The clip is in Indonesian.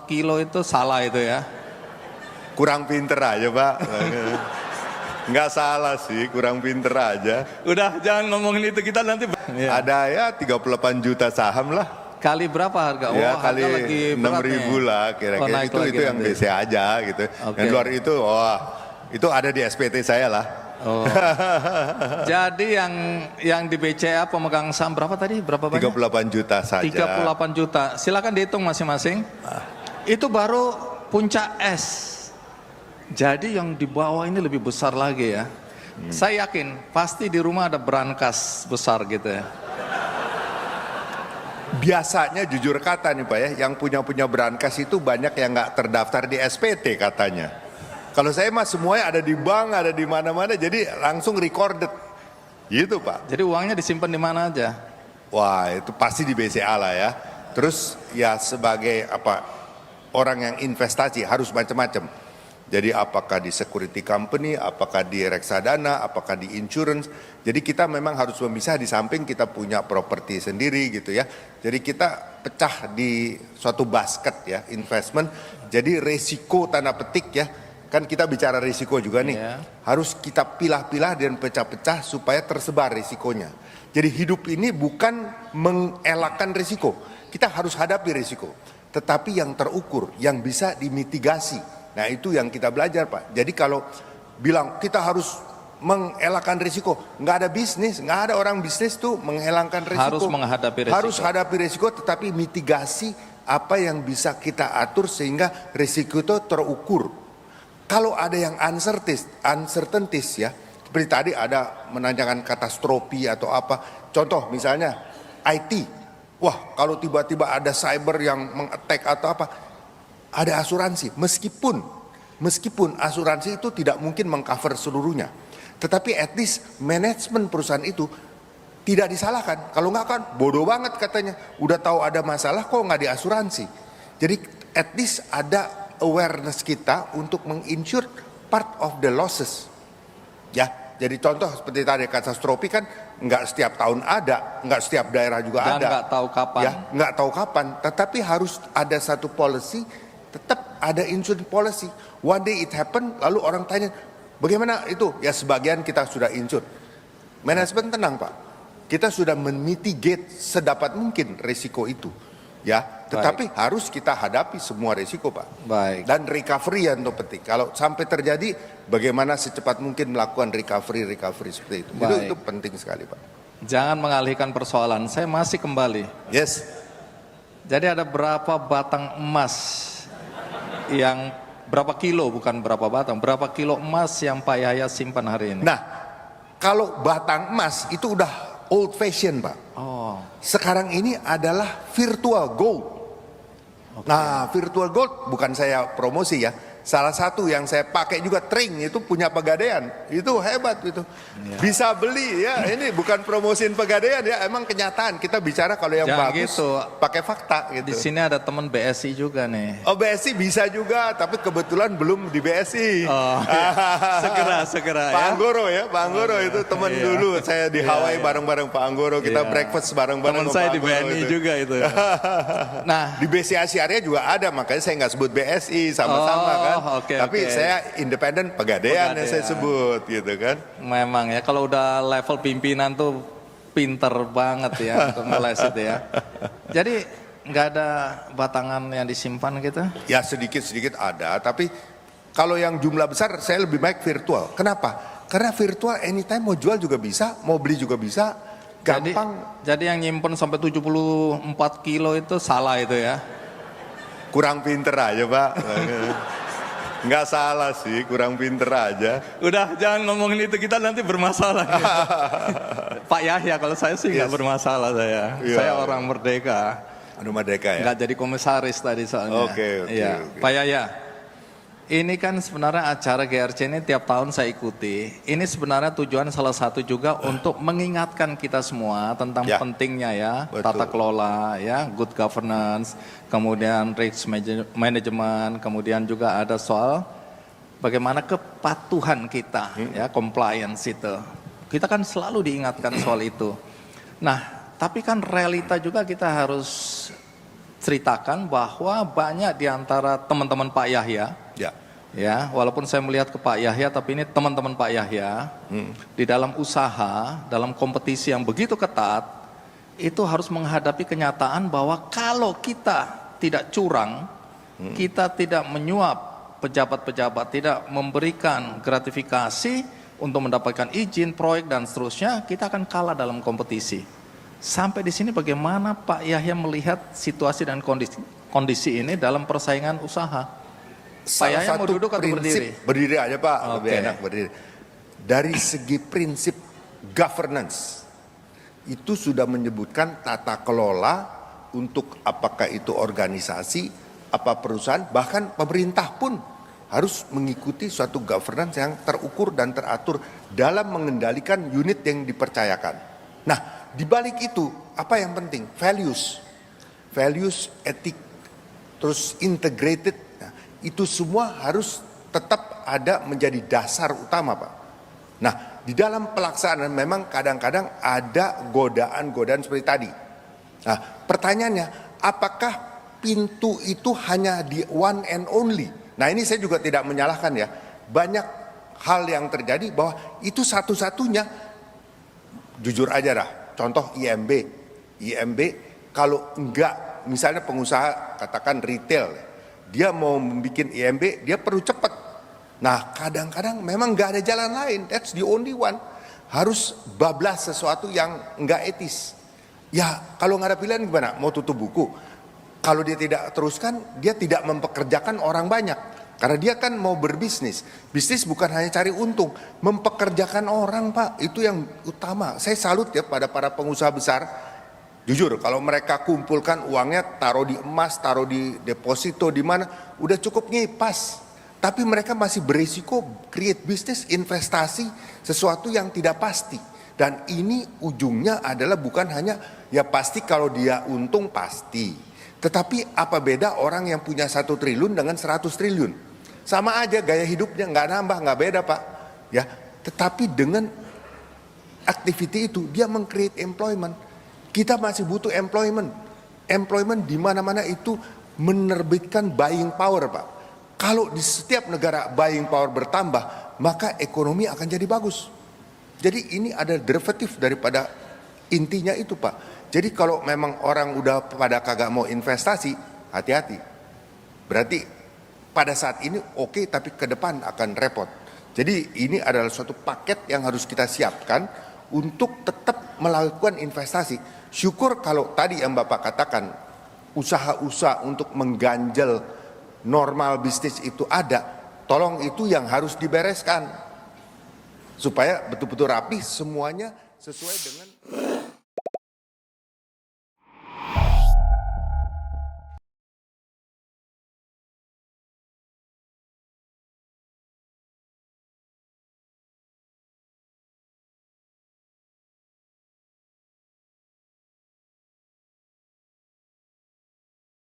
kilo itu salah itu ya. Kurang pinter aja Pak. Nggak salah sih, kurang pinter aja. Udah jangan ngomongin itu, kita nanti ya. Ada ya 38 juta saham lah. Kali berapa harga? Ya Oh, kali harga lagi 6.000 lah kira-kira. Itu yang BC aja gitu. Yang luar itu, itu ada di SPT saya lah. Oh. Jadi yang di BCA pemegang saham berapa tadi? Berapa banyak? 38 juta saja. 38 juta. Silakan dihitung masing-masing. Itu baru puncak es. Jadi yang di bawah ini lebih besar lagi ya. Saya yakin pasti di rumah ada brankas besar gitu ya. Biasanya jujur kata nih Pak ya, yang punya brankas itu banyak yang nggak terdaftar di SPT katanya. Kalau saya mah semuanya ada di bank, ada di mana-mana, jadi langsung recorded, gitu Pak. Jadi uangnya disimpan di mana aja? Wah itu pasti di BCA lah ya. Terus ya sebagai orang yang investasi harus macam-macam. Jadi apakah di security company, apakah di reksadana, apakah di insurance. Jadi kita memang harus memisah, di samping kita punya properti sendiri gitu ya. Jadi kita pecah di suatu basket ya, investment. Jadi resiko tanda petik ya, kan kita bicara risiko juga nih. Harus kita pilah-pilah dan pecah-pecah supaya tersebar risikonya. Jadi hidup ini bukan mengelakkan risiko. Kita harus hadapi risiko. Tetapi yang terukur, yang bisa dimitigasi. Nah itu yang kita belajar Pak. Jadi kalau bilang kita harus mengelakkan risiko, nggak ada bisnis, nggak ada orang bisnis tuh menghilangkan risiko. Harus menghadapi risiko. Harus hadapi risiko, tetapi mitigasi apa yang bisa kita atur sehingga risiko itu terukur. Kalau ada yang uncertainties ya, seperti tadi ada menanyakan katastrofi atau apa. Contoh misalnya IT, wah kalau tiba-tiba ada cyber yang meng-attack atau apa. Ada asuransi, meskipun asuransi itu tidak mungkin mengcover seluruhnya. Tetapi at least manajemen perusahaan itu tidak disalahkan. Kalau nggak kan bodoh banget katanya. Udah tahu ada masalah kok nggak diasuransi. Jadi at least ada awareness kita untuk menginsure part of the losses. Ya, jadi contoh seperti tadi katastrofi kan nggak setiap tahun ada, nggak setiap daerah juga dan ada. Nggak tahu kapan. Ya, nggak tahu kapan. Tetapi harus ada satu policy. Tetap ada insurance policy. One day it happen, lalu orang tanya, bagaimana itu? Ya sebagian kita sudah insure. Manajemen tenang Pak. Kita sudah memitigate sedapat mungkin risiko itu. Ya, tetapi harus kita hadapi semua risiko Pak. Baik. Dan recovery yang penting. Kalau sampai terjadi, bagaimana secepat mungkin melakukan recovery seperti itu. Itu penting sekali Pak. Jangan mengalihkan persoalan. Saya masih kembali. Yes. Jadi ada berapa batang emas? Yang berapa kilo, bukan berapa batang, berapa kilo emas yang Pak Yahya simpan hari ini? Nah, kalau batang emas itu udah old fashion Pak. Oh. Sekarang ini adalah virtual gold. Nah, virtual gold bukan saya promosi ya. Salah satu yang saya pakai juga Tring itu punya Pegadaian. Itu hebat itu. Bisa beli ya. Ini bukan promosiin Pegadaian ya, emang kenyataan. Kita bicara kalau yang bagus gitu. Pakai fakta gitu. Di sini ada teman BSI juga nih. Oh, BSI bisa juga, tapi kebetulan belum di BSI. Oh, iya. segera Pak Anggoro ya, Pak Anggoro itu teman dulu. Saya di Hawaii bareng-bareng Pak Anggoro, kita breakfast bareng-bareng. Teman saya di BNI juga itu. Nah, di BCA Syariah juga ada, makanya saya nggak sebut BSI, sama-sama kan. Tapi saya independen Pegadaian yang saya sebut gitu kan. Memang ya, kalau udah level pimpinan tuh pinter banget ya untuk ngeles itu ya. Jadi nggak ada batangan yang disimpan gitu? Ya sedikit-sedikit ada, tapi kalau yang jumlah besar saya lebih baik virtual. Kenapa? Karena virtual anytime mau jual juga bisa, mau beli juga bisa, gampang. Jadi yang nyimpen sampai 74 kilo itu salah itu ya? Kurang pinter aja Pak. Nggak salah sih, kurang pinter aja. Udah jangan ngomongin itu, kita nanti bermasalah. Pak Yahya, kalau saya sih nggak bermasalah saya. Saya orang merdeka. Merdeka ya? Nggak jadi komisaris tadi soalnya. Oke. Pak Yahya, ini kan sebenarnya acara GRC ini tiap tahun saya ikuti. Ini sebenarnya tujuan salah satu juga untuk mengingatkan kita semua tentang pentingnya ya, tata kelola ya, good governance, kemudian risk management, kemudian juga ada soal bagaimana kepatuhan kita ya, compliance itu. Kita kan selalu diingatkan soal itu. Nah, tapi kan realita juga kita harus ceritakan bahwa banyak di antara teman-teman Pak Yahya, ya, walaupun saya melihat ke Pak Yahya, tapi ini teman-teman Pak Yahya, di dalam usaha, dalam kompetisi yang begitu ketat, itu harus menghadapi kenyataan bahwa kalau kita tidak curang, kita tidak menyuap pejabat-pejabat, tidak memberikan gratifikasi untuk mendapatkan izin, proyek, dan seterusnya, kita akan kalah dalam kompetisi. Sampai di sini bagaimana Pak Yahya melihat situasi dan kondisi ini dalam persaingan usaha? Salah Saya mau satu duduk atau berdiri? Berdiri aja Pak, lebih Oke. enak berdiri. Dari segi prinsip governance, itu sudah menyebutkan tata kelola untuk apakah itu organisasi, apa perusahaan, bahkan pemerintah pun harus mengikuti suatu governance yang terukur dan teratur dalam mengendalikan unit yang dipercayakan. Nah, di balik itu, apa yang penting? Values, etik, terus integrated. Itu semua harus tetap ada menjadi dasar utama, Pak. Nah, di dalam pelaksanaan memang kadang-kadang ada godaan-godaan seperti tadi. Nah, pertanyaannya, apakah pintu itu hanya di one and only? Nah, ini saya juga tidak menyalahkan ya. Banyak hal yang terjadi bahwa itu satu-satunya, jujur aja dah, contoh IMB kalau enggak, misalnya pengusaha katakan retail, dia mau membuat IMB, dia perlu cepat. Nah, kadang-kadang memang nggak ada jalan lain. That's the only one. Harus bablas sesuatu yang nggak etis. Ya, kalau nggak ada pilihan gimana? Mau tutup buku. Kalau dia tidak teruskan, dia tidak mempekerjakan orang banyak. Karena dia kan mau berbisnis. Bisnis bukan hanya cari untung, mempekerjakan orang, Pak. Itu yang utama. Saya salut ya pada para pengusaha besar. Jujur, kalau mereka kumpulkan uangnya, taruh di emas, taruh di deposito, di mana, udah cukup ngipas. Tapi mereka masih berisiko create bisnis, investasi, sesuatu yang tidak pasti. Dan ini ujungnya adalah bukan hanya, ya pasti kalau dia untung pasti. Tetapi apa beda orang yang punya 1 triliun dengan 100 triliun? Sama aja gaya hidupnya, nggak nambah, nggak beda Pak. Ya, tetapi dengan activity itu, dia meng-create employment. Kita masih butuh employment. Employment di mana-mana itu menerbitkan buying power, Pak. Kalau di setiap negara buying power bertambah, maka ekonomi akan jadi bagus. Jadi ini ada derivatif daripada intinya itu, Pak. Jadi kalau memang orang udah pada kagak mau investasi, hati-hati. Berarti pada saat ini oke, tapi ke depan akan repot. Jadi ini adalah suatu paket yang harus kita siapkan untuk tetap melakukan investasi. Syukur kalau tadi yang Bapak katakan, usaha-usaha untuk mengganjal normal bisnis itu ada, tolong itu yang harus dibereskan. Supaya betul-betul rapi semuanya sesuai dengan